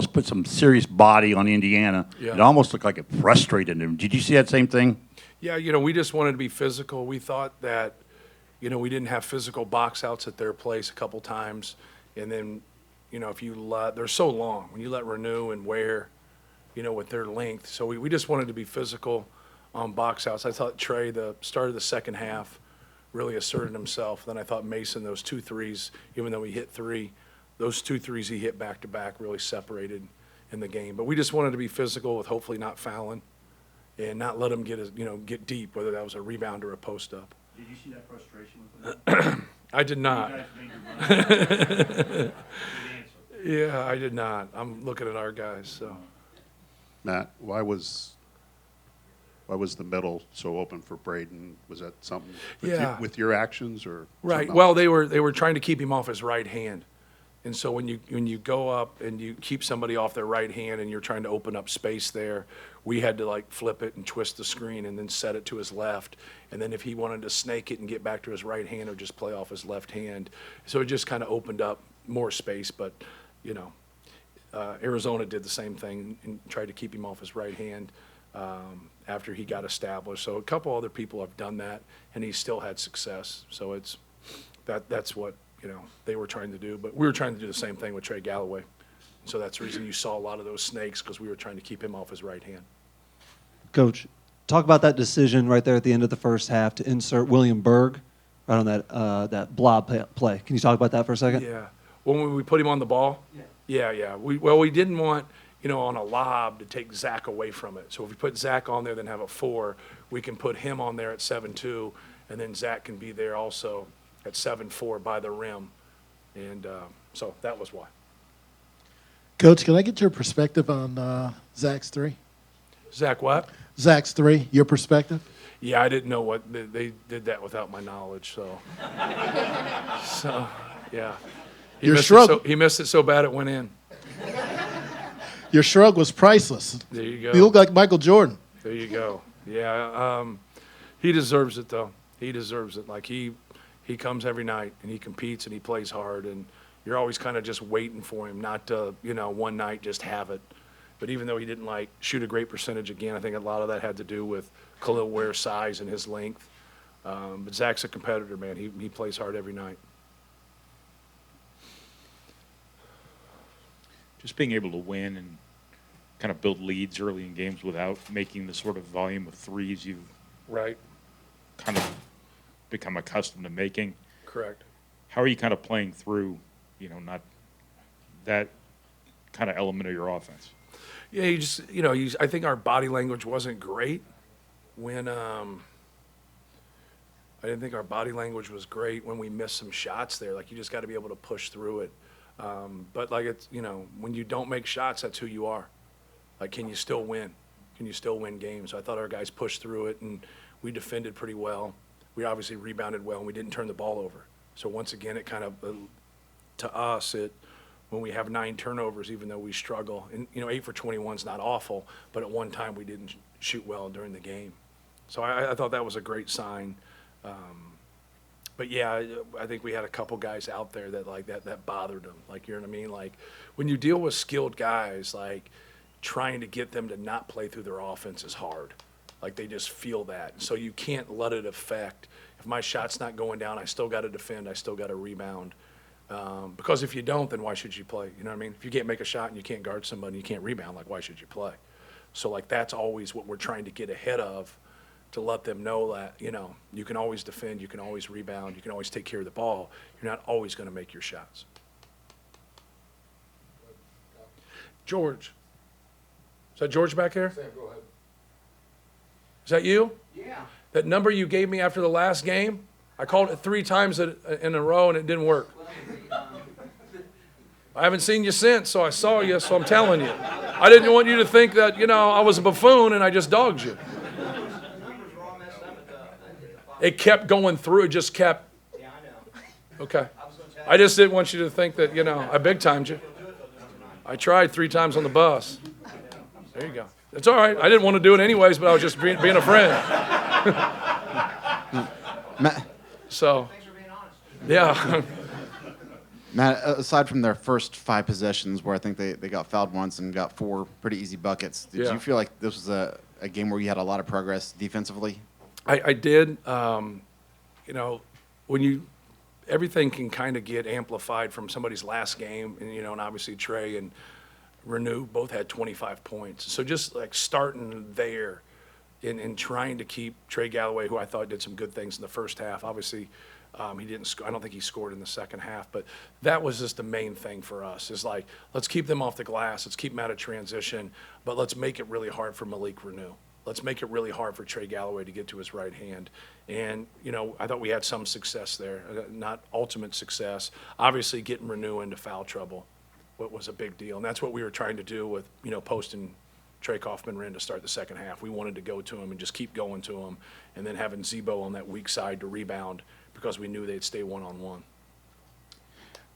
put some serious body on Indiana. Yeah. It almost looked like it frustrated them. Did you see that same thing? Yeah, we just wanted to be physical. We thought that, we didn't have physical box outs at their place a couple times. And then, if you they're so long. When you let Renew and Ware, with their length. So we just wanted to be physical on box outs. I thought Trey, the start of the second half, really asserted himself. Then I thought Mason, those 2 threes, even though he hit 3, those 2 threes he hit back to back really separated in the game. But we just wanted to be physical with hopefully not fouling and not let him get deep, whether that was a rebound or a post up. Did you see that frustration with them? I did not. Yeah, I did not. I'm looking at our guys. So, Matt, why was the middle so open for Braden? Was that something with your actions or right? Well, they were trying to keep him off his right hand, and so when you go up and you keep somebody off their right hand and you're trying to open up space there, we had to flip it and twist the screen and then set it to his left, and then if he wanted to snake it and get back to his right hand or just play off his left hand, so it just kind of opened up more space. But Arizona did the same thing and tried to keep him off his right hand after he got established. So a couple other people have done that, and he still had success. So that's what they were trying to do. But we were trying to do the same thing with Trey Galloway. So that's the reason you saw a lot of those snakes, because we were trying to keep him off his right hand. Coach, talk about that decision right there at the end of the first half to insert William Berg right on that blob play. Can you talk about that for a second? Yeah. When we put him on the ball? Yeah. We didn't want, on a lob to take Zach away from it. So if we put Zach on there, then have a 4, we can put him on there at 7-2, and then Zach can be there also at 7-4 by the rim. And so that was why. Coach, can I get your perspective on Zach's 3? Zach what? Zach's 3, your perspective? Yeah, I didn't know what they did that without my knowledge. So, yeah. He missed it so bad it went in. Your shrug was priceless. There you go. You look like Michael Jordan. There you go. Yeah, he deserves it though. He deserves it. He comes every night and he competes and he plays hard, and you're always kind of just waiting for him not to, one night just have it. But even though he didn't shoot a great percentage again, I think a lot of that had to do with Khalil Ware's size and his length. But Zach's a competitor, man. He plays hard every night. Just being able to win and kind of build leads early in games without making the sort of volume of threes you've Right. kind of become accustomed to making. Correct. How are you kind of playing through, not that kind of element of your offense? Yeah, I think our body language wasn't great when I didn't think our body language was great when we missed some shots there. You just got to be able to push through it. But it's, when you don't make shots, that's who you are. Can you still win? Can you still win games? So I thought our guys pushed through it, and we defended pretty well. We obviously rebounded well, and we didn't turn the ball over. So once again, it kind of, to us, when we have 9 turnovers, even though we struggle, and 8 for 21 is not awful, but at one time we didn't shoot well during the game. So I thought that was a great sign. But yeah, I think we had a couple guys out there that bothered them. You know what I mean? When you deal with skilled guys, trying to get them to not play through their offense is hard. They just feel that. So you can't let it affect. If my shot's not going down, I still got to defend. I still got to rebound. Because if you don't, then why should you play? You know what I mean? If you can't make a shot and you can't guard somebody and you can't rebound, why should you play? So that's always what we're trying to get ahead of, to let them know that, you can always defend, you can always rebound, you can always take care of the ball. You're not always going to make your shots. George. Is that George back here? Sam, go ahead. Is that you? Yeah. That number you gave me after the last game, I called it 3 times in a row and it didn't work. I haven't seen you since, so I saw you, so I'm telling you. I didn't want you to think that, I was a buffoon and I just dogged you. It kept going through. It just kept. Yeah, I know. Okay. I just didn't want you to think that, I big-timed you. I tried 3 times on the bus. There you go. It's all right. I didn't want to do it anyways, but I was just being a friend. Thanks for being honest. Yeah. Matt, aside from their first 5 possessions where I think they got fouled once and got 4 pretty easy buckets, did Yeah. you feel like this was a game where you had a lot of progress defensively? I did. You know, when everything can kind of get amplified from somebody's last game, and and obviously Trey and Renew both had 25 points. So just like starting there and trying to keep Trey Galloway, who I thought did some good things in the first half. Obviously, he didn't score. I don't think he scored in the second half, but that was just the main thing for us is like, let's keep them off the glass. Let's keep them out of transition, but let's make it really hard for Malik Renew. Let's make it really hard for Trey Galloway to get to his right hand. And, I thought we had some success there, not ultimate success. Obviously, getting Renew into foul trouble was a big deal. And that's what we were trying to do with, posting Trey Kaufman in to start the second half. We wanted to go to him and just keep going to him, and then having Zebo on that weak side to rebound because we knew they'd stay one-on-one.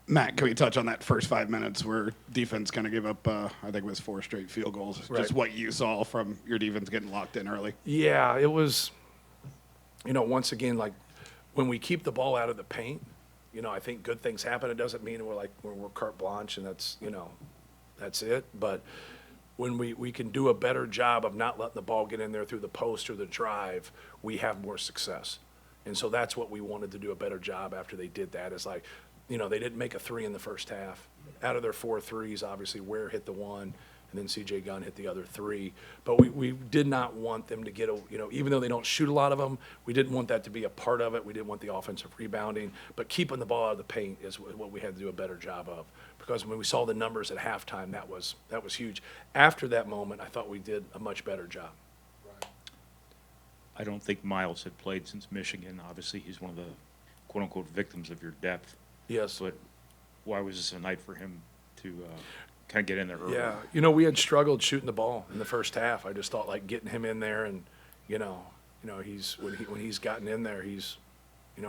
Matt, can we touch on that first 5 minutes where defense kind of gave up, I think it was 4 straight field goals? Right. Just what you saw from your defense getting locked in early. Yeah, it was, once again, like when we keep the ball out of the paint, I think good things happen. It doesn't mean we're carte blanche and that's it. But when we can do a better job of not letting the ball get in there through the post or the drive, we have more success. And so that's what we wanted to do a better job after they did that is like, they didn't make a 3 in the first half. Out of their 4 threes, obviously, Ware hit the 1, and then C.J. Gunn hit the other 3. But we did not want them to get even though they don't shoot a lot of them, we didn't want that to be a part of it. We didn't want the offensive rebounding. But keeping the ball out of the paint is what we had to do a better job of. Because when we saw the numbers at halftime, that was huge. After that moment, I thought we did a much better job. I don't think Miles had played since Michigan. Obviously, he's one of the quote-unquote victims of your depth. Yes. But why was this a night for him to kind of get in there early? Yeah, we had struggled shooting the ball in the first half. I just thought like getting him in there, and he's when he's gotten in there, he's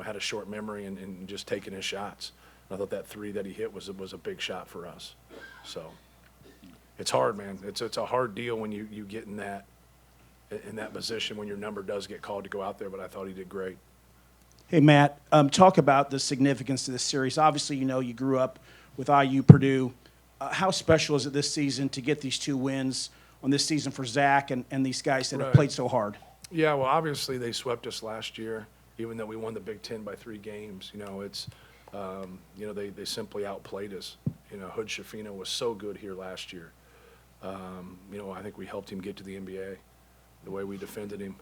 had a short memory and just taking his shots. And I thought that 3 that he hit was a big shot for us. So it's hard, man. It's a hard deal when you get in that position when your number does get called to go out there. But I thought he did great. Hey, Matt, talk about the significance of this series. Obviously, you grew up with IU Purdue. How special is it this season to get these 2 wins on this season for Zach and these guys that have Right. played so hard? Yeah, well, obviously they swept us last year, even though we won the Big Ten by 3 games. It's, they simply outplayed us. Hood Schifino was so good here last year. I think we helped him get to the NBA, the way we defended him.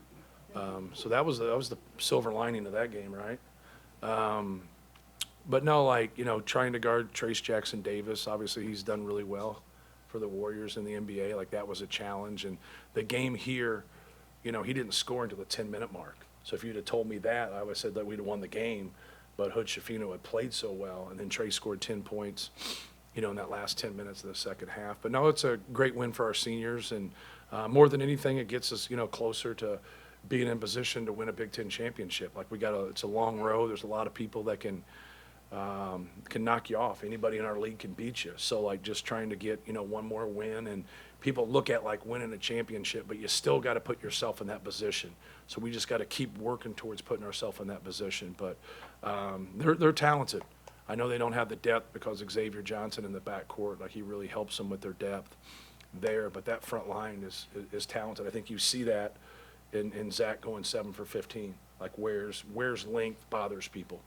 So that was the silver lining of that game, right? But no, trying to guard Trace Jackson Davis, obviously he's done really well for the Warriors in the NBA. Like that was a challenge. And the game here, he didn't score until the 10-minute mark. So if you'd have told me that, I would have said that we'd have won the game. But Hood Schifino had played so well, and then Trace scored 10 points, in that last 10 minutes of the second half. But no, it's a great win for our seniors, and more than anything, it gets us, closer to being in position to win a Big Ten championship. Like it's a long road. There's a lot of people that can knock you off. Anybody in our league can beat you. So like just trying to get, one more win, and people look at like winning a championship, but you still got to put yourself in that position. So we just got to keep working towards putting ourselves in that position. But they're talented. I know they don't have the depth because Xavier Johnson in the backcourt, like he really helps them with their depth there. But that front line is talented. I think you see that in Zach going 7 for 15. Like Ware's length bothers people.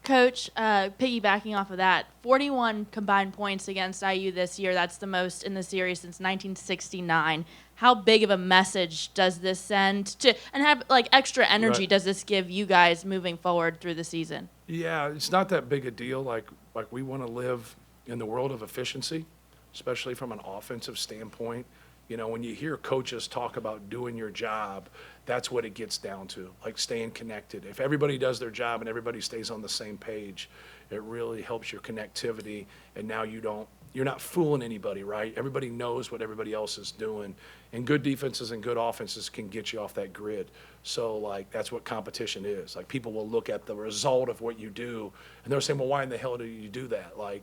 Coach, piggybacking off of that, 41 combined points against IU this year. That's the most in the series since 1969. How big of a message does this send to, and have like extra energy Right. does this give you guys moving forward through the season? Yeah, it's not that big a deal. Like we want to live in the world of efficiency, especially from an offensive standpoint. When you hear coaches talk about doing your job, that's what it gets down to, like staying connected. If everybody does their job and everybody stays on the same page, it really helps your connectivity. And now you're not fooling anybody, right? Everybody knows what everybody else is doing. And good defenses and good offenses can get you off that grid. So, like, that's what competition is. Like, people will look at the result of what you do, and they're saying, well, why in the hell do you do that? Like,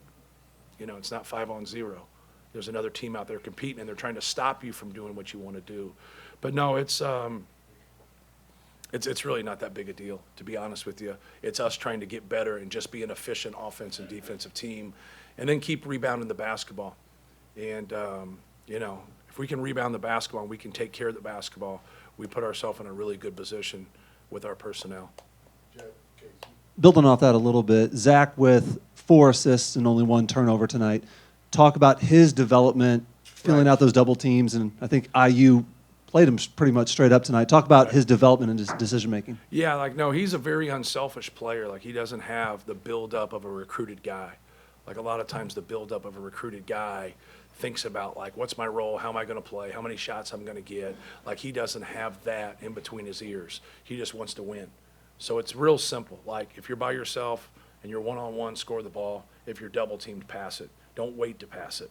it's not 5-on-0. There's another team out there competing, and they're trying to stop you from doing what you want to do. But no, it's It's really not that big a deal, to be honest with you. It's us trying to get better and just be an efficient offense and defensive team, and then keep rebounding the basketball. And, if we can rebound the basketball and we can take care of the basketball, we put ourselves in a really good position with our personnel. Building off that a little bit, Zach with 4 assists and only 1 turnover tonight. Talk about his development, filling Right. out those double teams, and I think IU played him pretty much straight up tonight. Talk about his development and his decision making. Yeah, no, he's a very unselfish player. He doesn't have the buildup of a recruited guy. A lot of times the buildup of a recruited guy thinks about, what's my role? How am I going to play? How many shots I'm going to get? He doesn't have that in between his ears. He just wants to win. So it's real simple. If you're by yourself and you're one-on-one, score the ball. If you're double-teamed, pass it. Don't wait to pass it.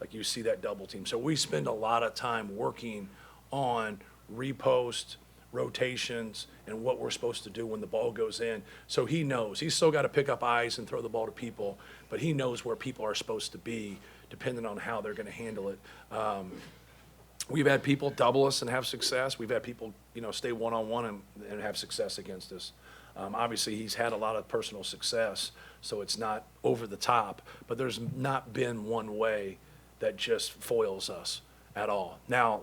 You see that double team. So we spend a lot of time working on repost, rotations, and what we're supposed to do when the ball goes in. So he knows. He's still got to pick up eyes and throw the ball to people, but he knows where people are supposed to be depending on how they're going to handle it. We've had people double us and have success. We've had people, stay one-on-one and have success against us. Obviously, he's had a lot of personal success, so it's not over the top, but there's not been one way that just foils us at all. Now,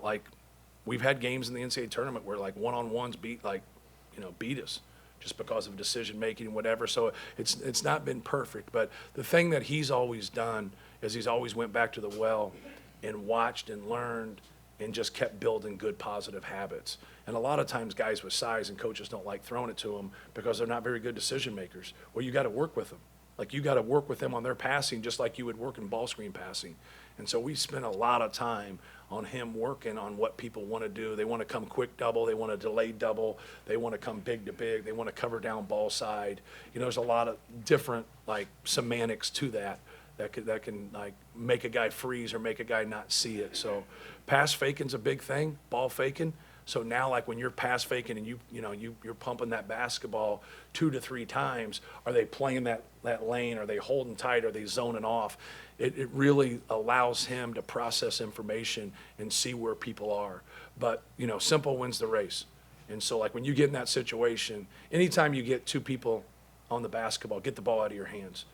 we've had games in the NCAA tournament where one-on-ones beat us just because of decision making and whatever. So it's not been perfect, but the thing that he's always done is he's always went back to the well and watched and learned and just kept building good positive habits. And a lot of times guys with size and coaches don't like throwing it to them because they're not very good decision makers. Well, you got to work with them. You got to work with them on their passing just like you would work in ball screen passing. And so we spent a lot of time on him working on what people want to do. They want to come quick double. They want to delay double. They want to come big to big. They want to cover down ball side. There's a lot of different semantics to that can make a guy freeze or make a guy not see it. So pass faking's a big thing, ball faking. So now when you're pass faking and you're pumping that basketball 2 to 3 times, are they playing that lane? Are they holding tight? Are they zoning off? It really allows him to process information and see where people are. But, simple wins the race. And so when you get in that situation, anytime you get 2 people on the basketball, get the ball out of your hands.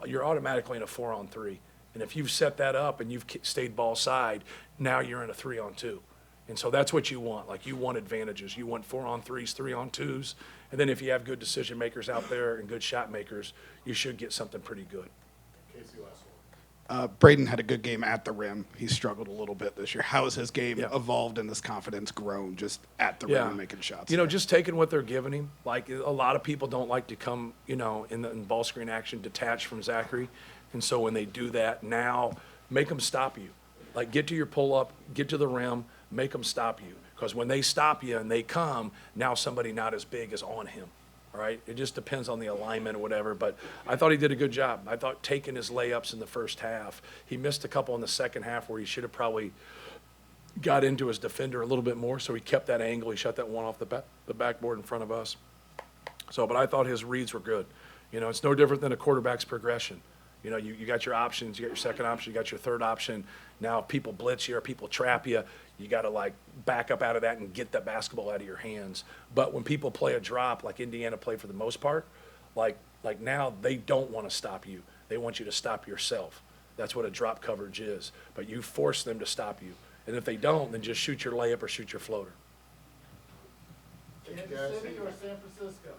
You're automatically in a 4-on-3. And if you've set that up and you've stayed ball side, now you're in a 3-on-2. And so that's what you want. You want advantages. You want 4-on-3s, 3-on-2s. And then if you have good decision makers out there and good shot makers, you should get something pretty good. Braden had a good game at the rim. He struggled a little bit this year. How has his game Yeah. evolved and his confidence grown just at the Yeah. rim making shots? Just taking what they're giving him. A lot of people don't like to come, in ball screen action detached from Zachary. And so when they do that, now make them stop you. Get to your pull-up, get to the rim, make them stop you. Because when they stop you and they come, now somebody not as big is on him. All right? It just depends on the alignment or whatever. But I thought he did a good job. I thought taking his layups in the first half, he missed a couple in the second half where he should have probably got into his defender a little bit more. So he kept that angle. He shut that one off the backboard in front of us. But I thought his reads were good. It's no different than a quarterback's progression. You got your options, you got your second option, you got your third option. Now if people blitz you or people trap you, you got to back up out of that and get the basketball out of your hands. But when people play a drop, like Indiana played for the most part, now they don't want to stop you. They want you to stop yourself. That's what a drop coverage is. But you force them to stop you. And if they don't, then just shoot your layup or shoot your floater. Kansas City or San Francisco?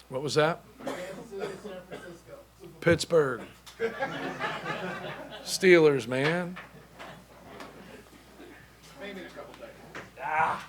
What was that? Kansas City or San Francisco? Pittsburgh. Steelers, man.